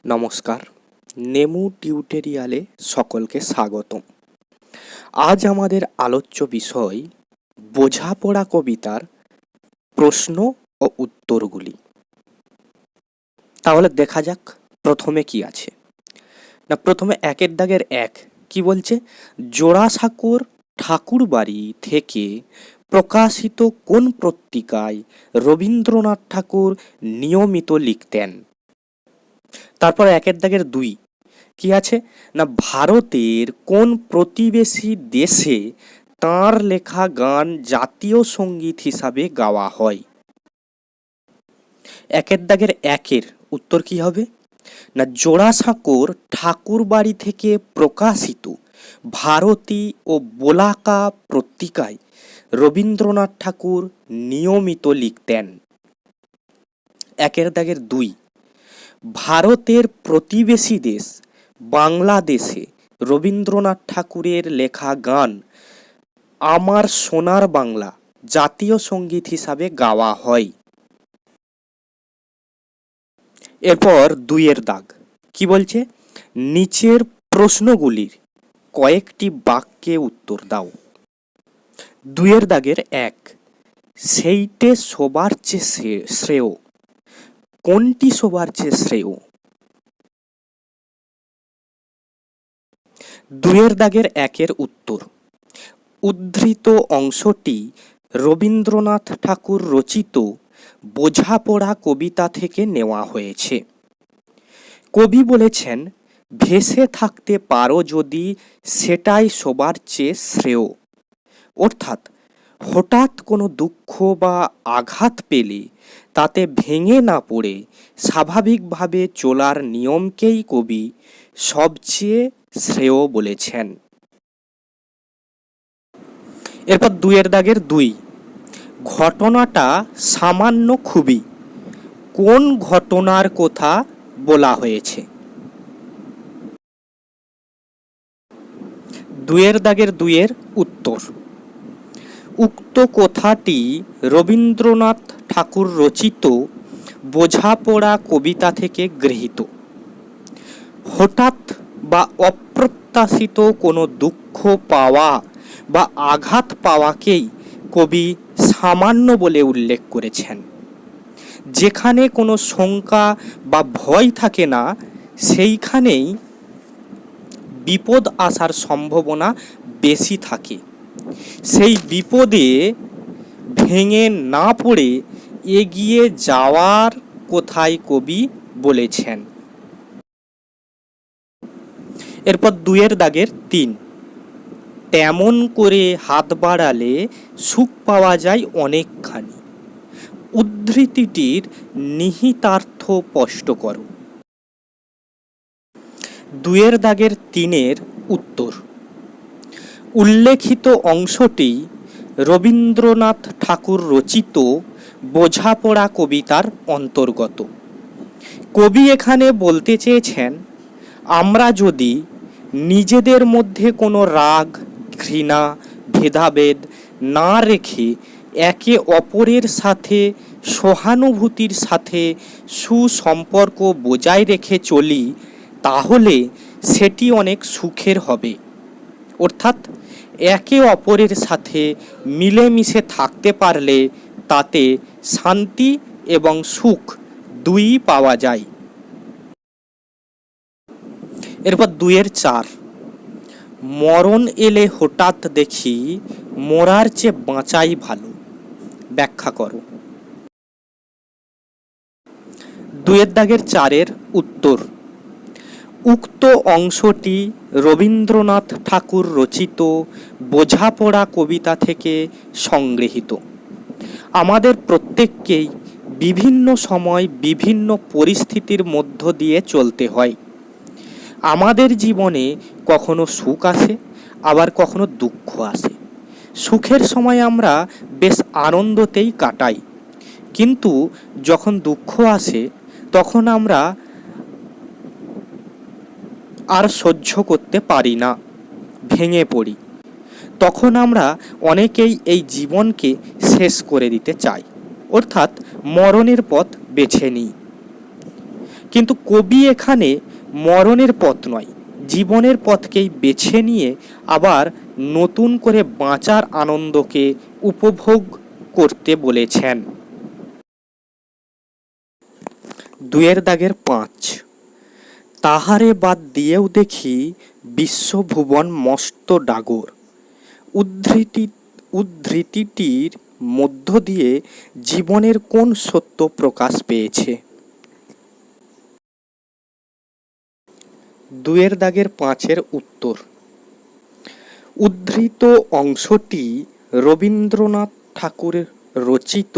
নমস্কার, নেমু টিউটোরিয়ালে সকলকে স্বাগতম। আজ আমাদের আলোচ্য বিষয় বোঝাপড়া কবিতার প্রশ্ন ও উত্তরগুলি। তাহলে দেখা যাক প্রথমে কি আছে। না, প্রথমে একের দাগের এক কি বলছে? জোড়াসাঁকোর ঠাকুরবাড়ি থেকে প্রকাশিত কোন পত্রিকায় রবীন্দ্রনাথ ঠাকুর নিয়মিত লিখতেন? তারপর একের দাগের দুই কি আছে? না, ভারতের কোন প্রতিবেশী দেশে তাঁর লেখা গান জাতীয় সঙ্গীত হিসাবে গাওয়া হয়? একের দাগের একের উত্তর কি হবে? না, জোড়াসাঁকোর ঠাকুরবাড়ি থেকে প্রকাশিত ভারতী ও বোলাকা পত্রিকায় রবীন্দ্রনাথ ঠাকুর নিয়মিত লিখতেন। একের দাগের দুই, ভারতের প্রতিবেশী দেশ বাংলাদেশে রবীন্দ্রনাথ ঠাকুরের লেখা গান আমার সোনার বাংলা জাতীয় সঙ্গীত হিসাবে গাওয়া হয়। এরপর দুইয়ের দাগ কি বলছে? নিচের প্রশ্নগুলির কয়েকটি বাক্যে উত্তর দাও। দুইয়ের দাগের এক, সেইটে সবার চেয়ে শ্রেয়। কোনটি সবার চেয়ে শ্রেয়? দুইয়ের দাগের একের উত্তর, উদ্ধৃত অংশটি রবীন্দ্রনাথ ঠাকুর রচিত বোঝাপড়া কবিতা থেকে নেওয়া হয়েছে। কবি বলেছেন, ভেসে থাকতে পারো যদি সেটাই সবার চেয়ে শ্রেয়। অর্থাৎ হঠাৎ কোনো দুঃখ বা আঘাত পেলে তাতে ভেঙে না পড়ে স্বাভাবিকভাবে চলার নিয়মকেই কবি সবচেয়ে শ্রেয় বলেছেন। এরপর দুইয়ের দাগের দুই, ঘটনাটা সামান্য খুবই। কোন ঘটনার কথা বলা হয়েছে? দুইয়ের দাগের দুইয়ের উত্তর, উক্ত কথাটি রবীন্দ্রনাথ ঠাকুর রচিত বোঝাপড়া কবিতা থেকে গৃহীত। হঠাৎ বা অপ্রত্যাশিত কোনো দুঃখ পাওয়া বা আঘাত পাওয়াকেই কবি সামান্য বলে উল্লেখ করেছেন। যেখানে কোনো শঙ্কা বা ভয় থাকে না, সেইখানেই বিপদ আসার সম্ভাবনা বেশি থাকে। সেই বিপদে ভেঙে না পড়ে এগিয়ে যাওয়ার কথাই কবি বলেছেন। এরপর দুইয়ের দাগের তিন, তেমন করে হাত বাড়ালে সুখ পাওয়া যায় অনেকখানি। উদ্ধৃতিটির নিহিতার্থ স্পষ্ট করো। দুইয়ের দাগের তিনের উত্তর, উল্লেখিত অংশটি রবীন্দ্রনাথ ঠাকুর রচিত বোঝাপড়া কবিতার অন্তর্গত। কবি এখানে বলতে চেয়েছেন, আমরা যদি নিজেদের মধ্যে কোনো রাগ, ঘৃণা, ভেদাভেদ না রেখে একে অপরের সাথে সহানুভূতির সাথে সুসম্পর্ক বজায় রেখে চলি, তাহলে সেটি অনেক সুখের হবে। অর্থাৎ একে অপরের সাথে মিলেমিশে থাকতে পারলে তাতে শান্তি এবং সুখ দুই পাওয়া যায়। এরপর দুইয়ের চার, মরণ এলে হঠাৎ দেখি মরার চেয়ে বাঁচাই ভালো। ব্যাখ্যা করো। দুইয়ের দাগের চারের উত্তর, উক্ত অংশটি রবীন্দ্রনাথ ঠাকুর রচিত বোঝাপড়া কবিতা থেকে সংগৃহীত। আমাদের প্রত্যেককেই বিভিন্ন সময় বিভিন্ন পরিস্থিতির মধ্য দিয়ে চলতে হয়। আমাদের জীবনে কখনো সুখ আসে, আবার কখনো দুঃখ আসে। সুখের সময় আমরা বেশ আনন্দতেই কাটাই, কিন্তু যখন দুঃখ আসে তখন আমরা আর সহ্য করতে পারি না, ভেঙে পড়ি। তখন আমরা অনেকেই এই জীবনকে শেষ করে দিতে চাই, অর্থাৎ মরণের পথ বেছে নিই। কিন্তু কবি এখানে মরণের পথ নয়, জীবনের পথকেই বেছে নিয়ে আবার নতুন করে বাঁচার আনন্দকে উপভোগ করতে বলেছেন। 2-5 তাহারে বাদ দিয়েও দেখি বিশ্বভুবন মস্ত ডাগর। উদ্ধৃতিটির মধ্য দিয়ে জীবনের কোন সত্য প্রকাশ পেয়েছে? 2-5 উত্তর। উদ্ধৃত অংশটি রবীন্দ্রনাথ ঠাকুরের রচিত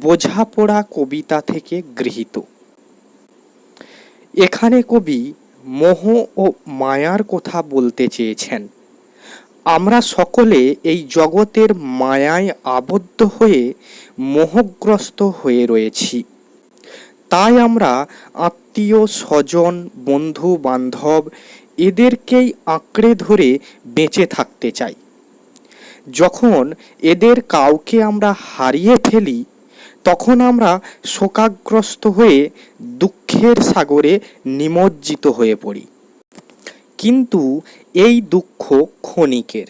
বোঝাপড়া কবিতা থেকে গৃহীত। এখানে কবি মোহ ও মায়ার কথা বলতে চেয়েছেন। আমরা সকলে এই জগতের মায়ায় আবদ্ধ হয়ে মোহগ্রস্ত হয়ে রয়েছি। তাই আমরা আত্মীয় স্বজন, বন্ধু বান্ধব এদেরকেই আঁকড়ে ধরে বেঁচে থাকতে চাই। যখন এদের কাউকে আমরা হারিয়ে ফেলি, তখন আমরা শোকাগ্রস্ত হয়ে দুঃখের সাগরে নিমজ্জিত হয়ে পড়ি। কিন্তু এই দুঃখ ক্ষণিকের।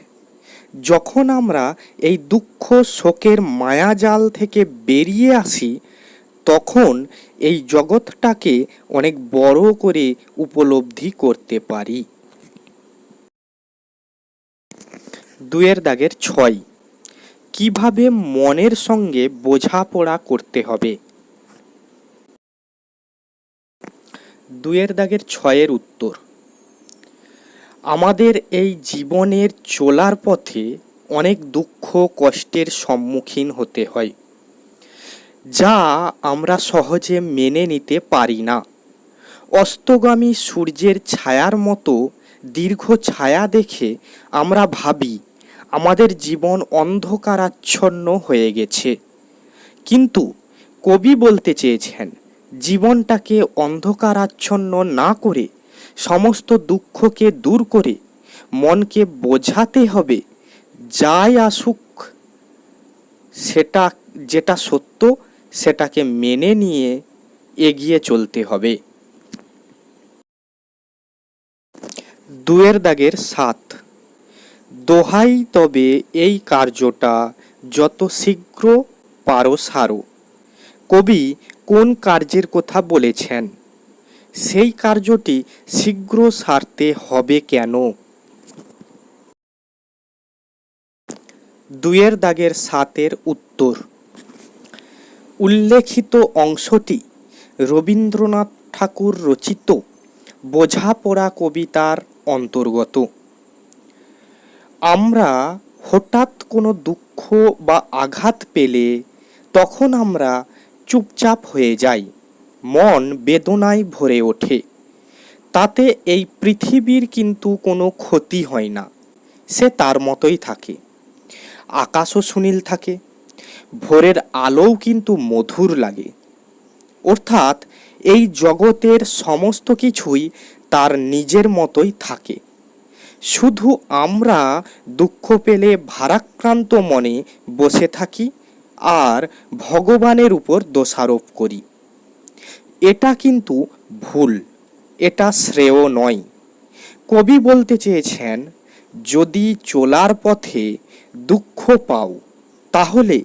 যখন আমরা এই দুঃখ শোকের মায়াজাল থেকে বেরিয়ে আসি, তখন এই জগৎটাকে অনেক বড় করে উপলব্ধি করতে পারি। 2-6 কিভাবে মনের সঙ্গে বোঝাপড়া করতে হবে? 2-6 উত্তর। আমাদের এই জীবনের চলার পথে অনেক দুঃখ কষ্টের সম্মুখীন হতে হয়, যা আমরা সহজে মেনে নিতে পারি না। অস্তগামী সূর্যের ছায়ার মতো দীর্ঘ ছায়া দেখে আমরা ভাবি আমাদের জীবন অন্ধকারাচ্ছন্ন হয়ে গেছে। কিন্তু কবি বলতে চেয়েছেন, জীবনটাকে অন্ধকারাচ্ছন্ন না করে সমস্ত দুঃখকে দূর করে মনকে বোঝাতে হবে, যাই আসুক সেটা যেটা সত্য সেটাকে মেনে নিয়ে এগিয়ে চলতে হবে। 2-7 দোহাই তবে এই কার্যটা যত শীঘ্র পারো সারো। কবি কোন কার্যের কথা বলেছেন? সেই কার্যটি শীঘ্র সারতে হবে কেন? 2-7 উত্তর। উল্লেখিত অংশটি রবীন্দ্রনাথ ঠাকুর রচিত বোঝাপড়া কবিতার অন্তর্গত। আমরা হঠাৎ কোনো দুঃখ বা আঘাত পেলে তখন আমরা চুপচাপ হয়ে যাই, মন বেদনায় ভরে ওঠে। তাতে এই পৃথিবীর কিন্তু কোনো ক্ষতি হয় না, সে তার মতোই থাকে। আকাশও সুনীল থাকে, ভোরের আলোও কিন্তু মধুর লাগে। অর্থাৎ এই জগতের সমস্ত কিছুই তার নিজের মতোই থাকে। শুধু আমরা দুঃখ পেলে ভারাক্রান্ত মনে বসে থাকি আর ভগবানের উপর দোষারোপ করি। এটা কিন্তু ভুল, এটা শ্রেয় নয়। কবি বলতে চেয়েছেন, যদি চলার পথে দুঃখ পাও তাহলে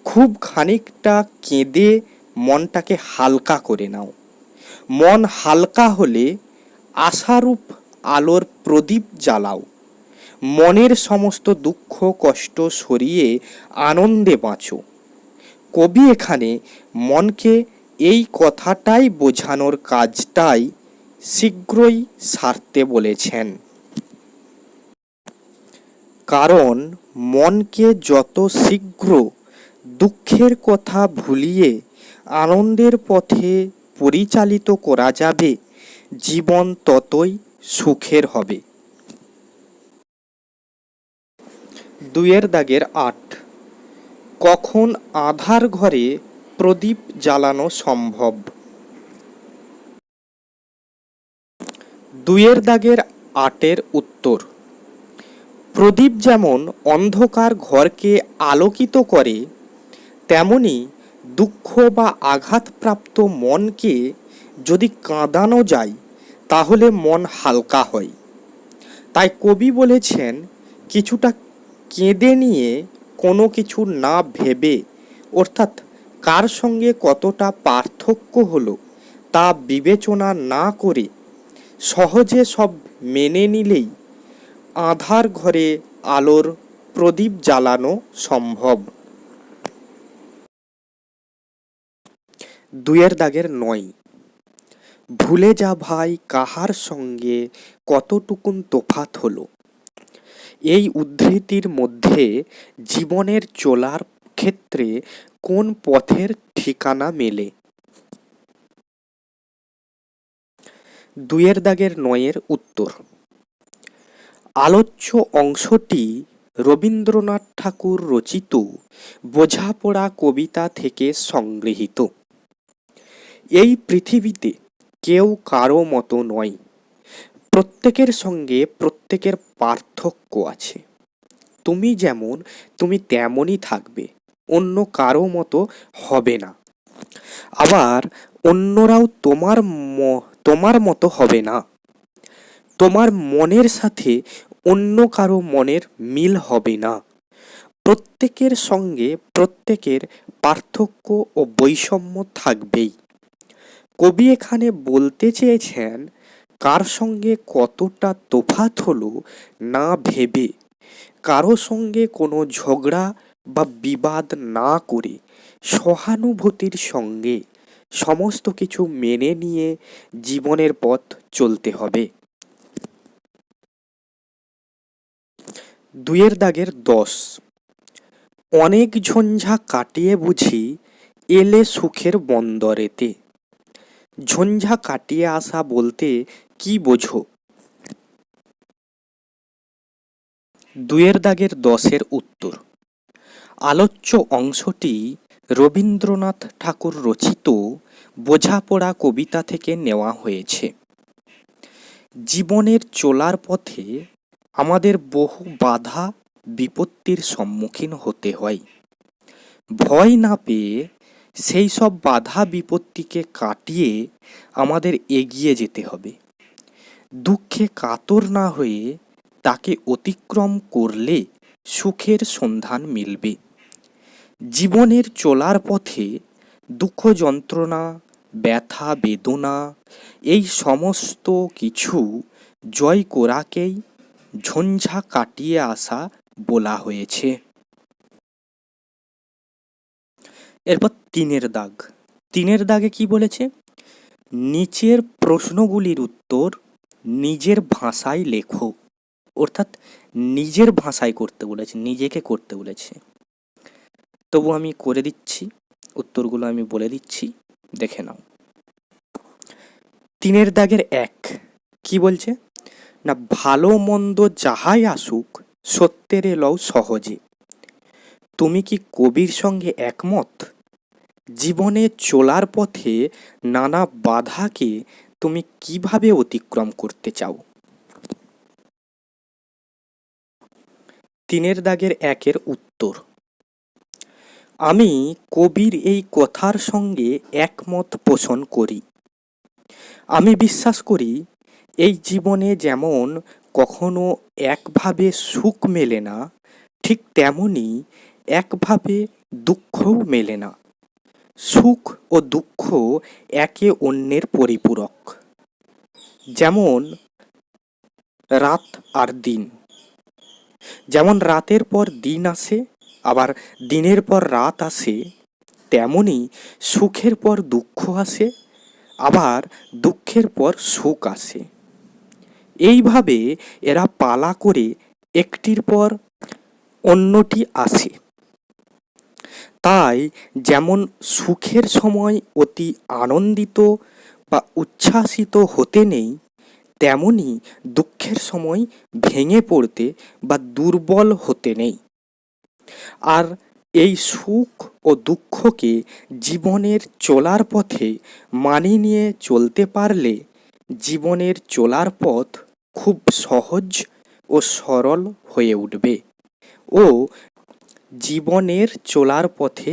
খুব খানিকটা কেঁদে মনটাকে হালকা করে নাও। মন হালকা হলে আশারূপ আলোর প্রদীপ জ্বালাও। মনের সমস্ত দুঃখ কষ্ট সরিয়ে আনন্দে বাঁচো। কবি এখানে মনকে এই কথাটাই বোঝানোর কাজটাই শীঘ্রই সারতে বলেছেন। কারণ মনকে যত শীঘ্র দুঃখের কথা ভুলিয়ে আনন্দের পথে পরিচালিত করা যাবে, জীবন ততই সুখের হবে। 2-8 কখন আঁধার ঘরে প্রদীপ জ্বালানো সম্ভব? 2-8 উত্তর। প্রদীপ যেমন অন্ধকার ঘরকে আলোকিত করে, তেমনি দুঃখ বা আঘাতপ্রাপ্ত মনকে যদি কাঁদানো যায় তাহলে মন হালকা হয়। তাই কবি বলেছেন, কিছুটা কেঁদে নিয়ে কোনো কিছু না ভেবে, অর্থাৎ কার সঙ্গে কতটা পার্থক্য হলো তা বিবেচনা না করে সহজে সব মেনে নিলেই আঁধার ঘরে আলোর প্রদীপ জ্বালানো সম্ভব। 2 ভুলে যা ভাই কাহার সঙ্গে কতটুকুন তোফাত হলো। এই উদ্ধৃতির মধ্যে জীবনের চলার ক্ষেত্রে কোন পথের ঠিকানা মেলে? 2 উত্তর। আলোচ্য অংশটি রবীন্দ্রনাথ ঠাকুর রচিত বোঝাপড়া কবিতা থেকে সংগৃহীত। এই পৃথিবীতে কেউ কারো মতো নয়, প্রত্যেকের সঙ্গে প্রত্যেকের পার্থক্য আছে। তুমি যেমন তুমি তেমনই থাকবে, অন্য কারো মতো হবে না। আবার অন্যরাও তোমার মতো হবে না। তোমার মনের সাথে অন্য কারো মনের মিল হবে না। প্রত্যেকের সঙ্গে প্রত্যেকের পার্থক্য ও বৈষম্য থাকবেই। কবি এখানে বলতে চেয়েছেন, কার সঙ্গে কতটা তফাৎ হলো না ভেবে, কারো সঙ্গে কোনো ঝগড়া বা বিবাদ না করে সহানুভূতির সঙ্গে সমস্ত কিছু মেনে নিয়ে জীবনের পথ চলতে হবে। 2 অনেক ঝঞ্ঝা কাটিয়ে বুঝি এলে সুখের বন্দরেতে। ঝঞ্ঝা কাটিয়ে আসা বলতে কি বোঝো? 2 উত্তর। আলোচ্য অংশটি রবীন্দ্রনাথ ঠাকুর রচিত বোঝাপড়া কবিতা থেকে নেওয়া হয়েছে। জীবনের চলার পথে আমাদের বহু বাধা বিপত্তির সম্মুখীন হতে হয়। ভয় না পেয়ে সেই সব বাধা বিপত্তিকে কাটিয়ে আমাদের এগিয়ে যেতে হবে। দুঃখে কাতর না হয়ে তাকে অতিক্রম করলে সুখের সন্ধান মিলবে। জীবনের চলার পথে দুঃখ যন্ত্রণা, ব্যথা বেদনা এই সমস্ত কিছু জয় করাকেই ঝঞ্ঝা কাটিয়ে আসা বলা হয়েছে। এরপর 3 দাগে কি বলেছে? নিচের প্রশ্নগুলির উত্তর নিজের ভাষায় লেখো। অর্থাৎ নিজের ভাষায় করতে বলেছে, নিজেকে করতে বলেছে। তবু আমি করে দিচ্ছি, উত্তরগুলো আমি বলে দিচ্ছি, দেখে নাও। 1 কি বলছে না, ভালো মন্দ যাহাই আসুক সত্যের লও সহজে। তুমি কি কবির সঙ্গে একমত? জীবনে চলার পথে নানা বাধাকে তুমি কিভাবে অতিক্রম করতে চাও? 1 উত্তর। আমি কবির এই কথার সঙ্গে একমত পোষণ করি। আমি বিশ্বাস করি, এই জীবনে যেমন কখনো একভাবে সুখ মেলে না, ঠিক তেমনি একভাবে দুঃখও মেলে না। সুখ ও দুঃখ একে অন্যের পরিপূরক। যেমন রাত আর দিন, যেমন রাতের পর দিন আসে আবার দিনের পর রাত আসে, তেমনি সুখের পর দুঃখ আসে আবার দুঃখের পর সুখ আসে। এইভাবে এরা পালা করে একটির পর অন্যটি আসে। তাই যেমন সুখের সময় অতি আনন্দিত বা উচ্ছ্বাসিত হতে নেই, তেমনি দুঃখের সময় ভেঙে পড়তে বা দুর্বল হতে নেই। আর এই সুখ ও দুঃখকে জীবনের চলার পথে মানিয়ে নিয়ে চলতে পারলে জীবনের চলার পথ খুব সহজ ও সরল হয়ে উঠবে ও জীবনের চলার পথে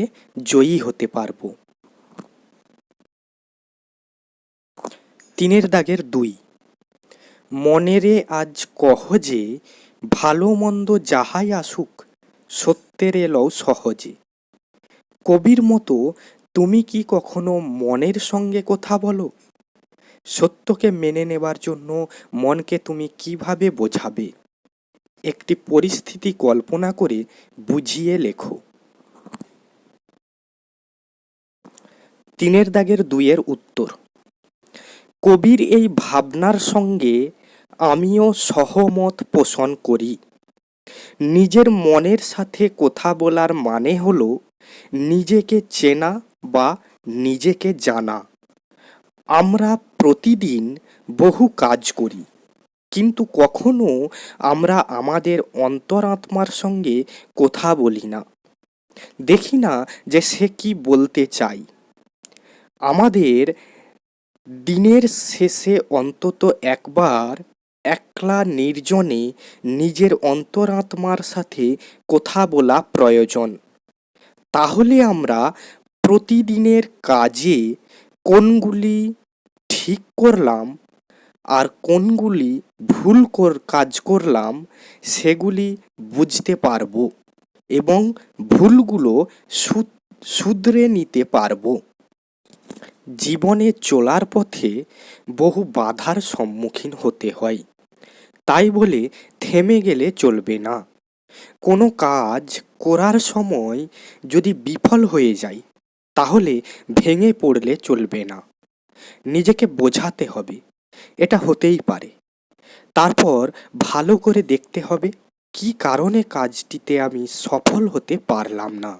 জয়ী হতে পারবো। তিনের দাগের ২, মনেরে আজ কহ যে ভালো মন্দ যাহাই আসুক সত্যের এলও সহজে। কবির মতো তুমি কি কখনো মনের সঙ্গে কথা বলো? সত্যকে মেনে নেবার জন্য মনকে তুমি কিভাবে বোঝাবে? একটি পরিস্থিতি কল্পনা করে বুঝিয়ে লেখো। তিনের দাগের ২ এর উত্তর, কবির এই ভাবনার সঙ্গে আমিও সহমত পোষণ করি। নিজের মনের সাথে কথা বলার মানে হলো নিজেকে চেনা বা নিজেকে জানা। আমরা প্রতিদিন বহু কাজ করি, কিন্তু কখনো আমরা আমাদের অন্তরাত্মার সঙ্গে কথা বলি না। দেখি না যে সে কি বলতে চায়। আমাদের দিনের শেষে অন্তত একবার একলা নির্জনে নিজের অন্তরাত্মার সাথে কথা বলা প্রয়োজন। তাহলে আমরা প্রতিদিনের কাজে কোনগুলি ঠিক করলাম আর কোনগুলি ভুল কাজ করলাম সেগুলি বুঝতে পারবো এবং ভুলগুলো শুধরে নিতে পারবো। জীবনে চলার পথে বহু বাধার সম্মুখীন হতে হয়, তাই বলে থেমে গেলে চলবে না। কোনো কাজ করার সময় যদি বিফল হয়ে যায় তাহলে ভেঙে পড়লে চলবে না। নিজেকে বোঝাতে হবে এটা হতেই পারে। তারপর ভালো করে দেখতে হবে কি কারণে কাজটিতে আমি সফল হতে পারলাম না।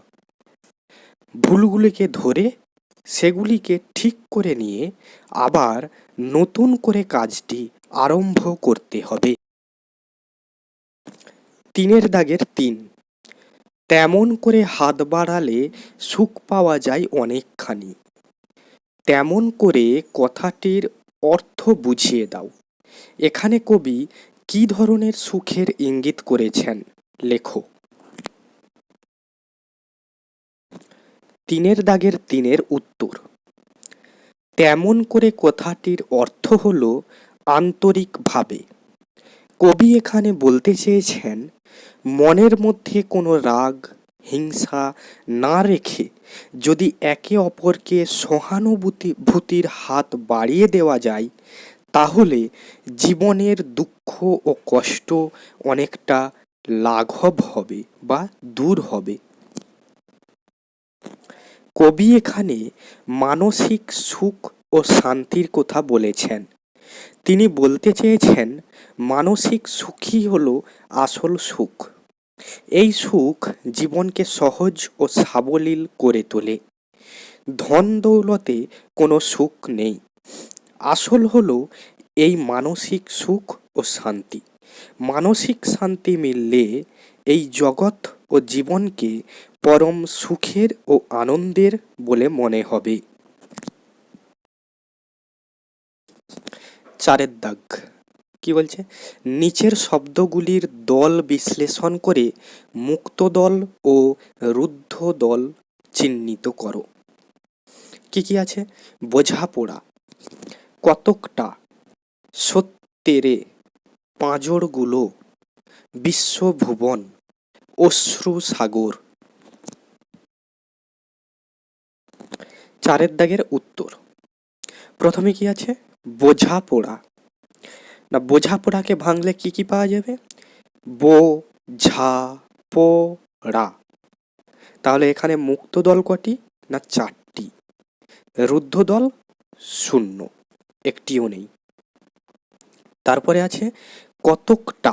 ভুলগুলিকে ধরে সেগুলিকে ঠিক করে নিয়ে আবার নতুন করে কাজটি আরম্ভ করতে হবে। তিনের দাগের ৩, তেমন করে হাত বাড়ালে সুখ পাওয়া যায় অনেকখানি। তেমন করে কথাটির অর্থ বুঝিয়ে দাও। এখানে কবি কি ধরনের সুখের ইঙ্গিত করেছেন লেখো। তিনের দাগের ৩ এর উত্তর, তেমন করে কথাটির অর্থ হলো আন্তরিকভাবে। কবি এখানে বলতে চেয়েছেন মনের মধ্যে কোনো রাগ হিংসা না রেখে যদি একে অপরকে সহানুভূতির হাত বাড়িয়ে দেওয়া যায় তাহলে জীবনের দুঃখ ও কষ্ট অনেকটা লাঘব হবে বা দূর হবে। কবি এখানে মানসিক সুখ ও শান্তির কথা বলেছেন। তিনি বলতে চেয়েছেন মানসিক সুখই হলো আসল সুখ। এই সুখ জীবনকে সহজ ও সাবলীল করে তোলে। ধন দৌলতে কোনো সুখ নেই, আসল হলো এই মানসিক সুখ ও শান্তি। মানসিক শান্তি মিললে এই জগৎ ও জীবনকে পরম সুখের ও আনন্দের বলে মনে হবে। ৪ দাগ কি বলছে, নিচের শব্দগুলির দল বিশ্লেষণ করে মুক্ত দল ও রুদ্ধ দল চিহ্নিত করো। কি কি আছে, বোঝাপড়া, কতকটা, সত্যেরে, পাঁজরগুলো, বিশ্বভুবন, অশ্রু সাগর। ৪ দাগের উত্তর, প্রথমে কি আছে, বোঝাপড়া। না বোঝাপড়াকে ভাঙলে কি কি পাওয়া যাবে, বোঝাপড়া। তাহলে এখানে মুক্ত দল কটি, না ৪টি, রুদ্ধ দল 0, একটিও নেই। তারপরে আছে কতকটা,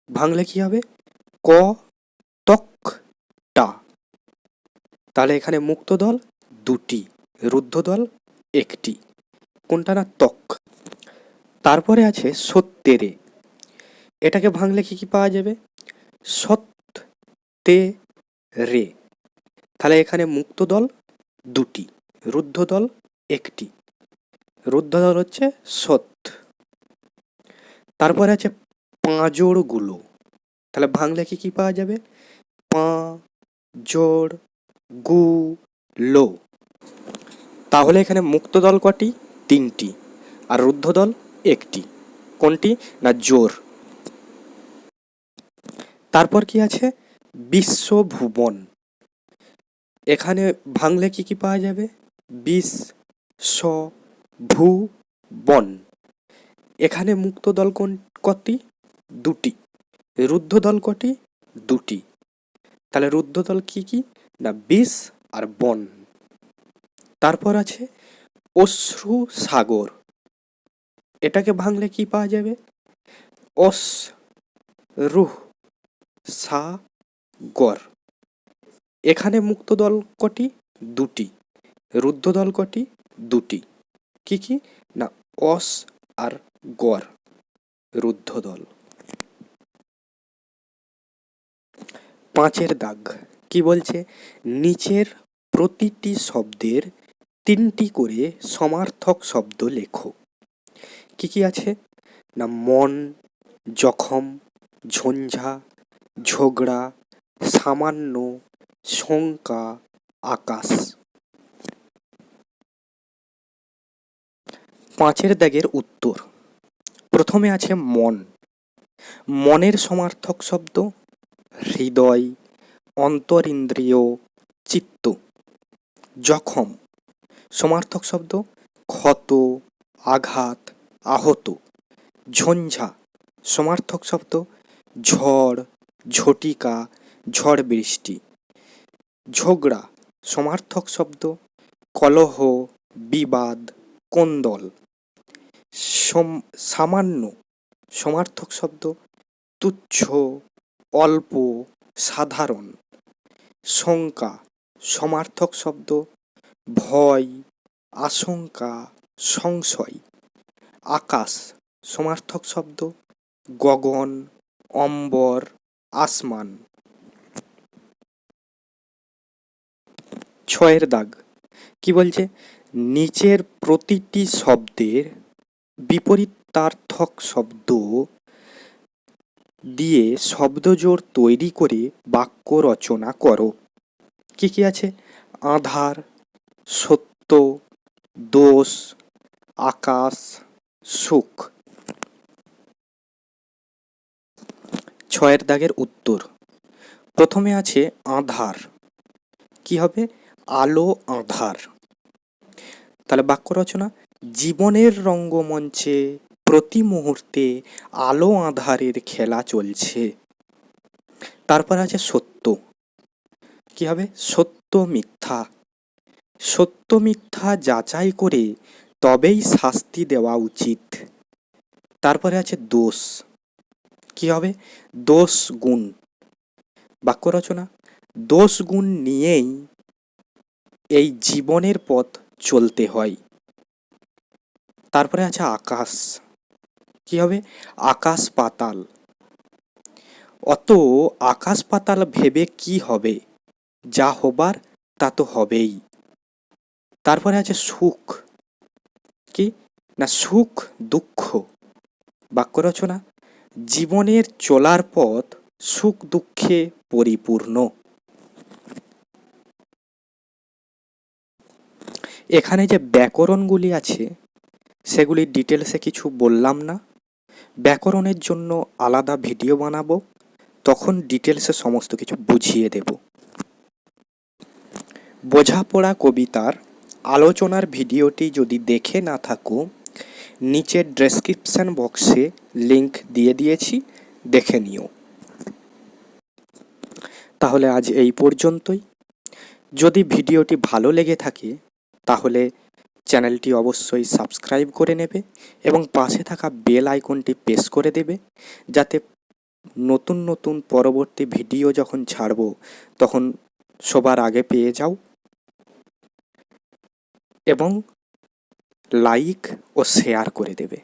ভাঙলে কি হবে, কতকটা। তাহলে এখানে মুক্ত দল 2টি, রুদ্ধ দল 1টি, কোনটা, না তক। তারপরে আছে সত্যেরে, এটাকে ভাঙলে কি কি পাওয়া যাবে, সত্যে রে। তাহলে এখানে মুক্ত দল 2টি, রুদ্ধ দল 1টি, রুদ্ধ দল হচ্ছে সৎ। তারপরে আছে পাঁজরগুলো, তাহলে ভাঙলে কি কি পাওয়া যাবে, পাঁজরগুলো। তাহলে এখানে মুক্ত দল কটি, 3টি, আর রুদ্ধদল একটি। কোনটি? না জোর। তারপর কি আছে? বিশ্বভুবন। এখানে ভাঙলে কি কি পাওয়া যাবে? বিশ্বভুবন। এখানে মুক্ত দল কটি? দুটি। রুদ্ধ দল কটি? দুটি। তাহলে রুদ্ধ দল কি কি? না বিষ আর বন। তারপর আছে অশ্রু সাগর। এটাকে ভাঙলে কি পাওয়া যাবে? অশ্রু সাগর। এখানে মুক্ত দল কটি? দুটি। রুদ্ধ দল কটি? দুটি। কি কি? না অস আর গর, রুদ্ধ দল। 5 দাগ কি বলছে? নিচের প্রতিটি শব্দের 3টি করে সমার্থক শব্দ লেখো। কি কি আছে? না মন, জখম, ঝঞ্ঝা, ঝগড়া, সামান্য, শঙ্কা, আকাশ। 5 দাগের উত্তর। প্রথমে আছে মন। মনের সমার্থক শব্দ হৃদয়, অন্তরিন্দ্রিয়, চিত্ত। জখম সমার্থক শব্দ ক্ষত, আঘাত, আহত। ঝঞ্ঝা সমার্থক শব্দ ঝড়, ঝটিকা, ঝড় বৃষ্টি। ঝগড়া সমার্থক শব্দ কলহ, বিবাদ, কোন্দল। সামান্য সমার্থক শব্দ তুচ্ছ, অল্প, সাধারণ। শঙ্কা সমার্থক শব্দ ভয়, আশঙ্কা, সংশয়। আকাশ সমার্থক শব্দ গগন, অম্বর, আসমান। 6 দাগ কি বলছে? নিচের প্রতিটি শব্দের বিপরীতার্থক শব্দ দিয়ে শব্দজোড় তৈরি করে বাক্য রচনা করো। কি কি আছে? আধার, সত্য, দোষ, আকাশ, সুখ। 6 দাগের উত্তর। প্রথমে আছে আধার। কি হবে? আলো আধার। তাহলে বাক্য রচনা জীবনের রঙ্গমঞ্চে প্রতি মুহূর্তে আলো আধারের খেলা চলছে। তারপর আছে সত্য। কি হবে? সত্য মিথ্যা। সত্য মিথ্যা যাচাই করে তবেই শাস্তি দেওয়া উচিত। তারপরে আছে দোষ। কি হবে? দোষ গুণ। বাক্য রচনা দোষ গুণ নিয়েই এই জীবনের পথ চলতে হয়। তারপরে আছে আকাশ। কি হবে? আকাশ পাতাল। অত আকাশ পাতাল ভেবে কি হবে? যা হবার তা তো হবেই। তারপরে আছে সুখ। কি না সুখ দুঃখ। বাক্য রচনা জীবনের চলার পথ সুখ দুঃখে পরিপূর্ণ। এখানে যে ব্যাকরণগুলি আছে সেগুলি ডিটেলসে কিছু বললাম না। ব্যাকরণের জন্য আলাদা ভিডিও বানাবো, তখন ডিটেলসে সমস্ত কিছু বুঝিয়ে দেব। বোঝাপড়া কবিতার আলোচনার ভিডিওটি যদি দেখে না থাকো, নিচের ডেসক্রিপশন বক্সে লিংক দিয়ে দিয়েছি, দেখে নিও। তাহলে আজ এই পর্যন্তই। যদি ভিডিওটি ভালো লেগে থাকে তাহলে চ্যানেলটি অবশ্যই সাবস্ক্রাইব করে নেবে এবং পাশে থাকা বেল আইকনটি প্রেস করে দেবে, যাতে নতুন নতুন পরবর্তী ভিডিও যখন ছাড়ব তখন সবার আগে পেয়ে যাও। এবং লাইক ও শেয়ার করে দেবে।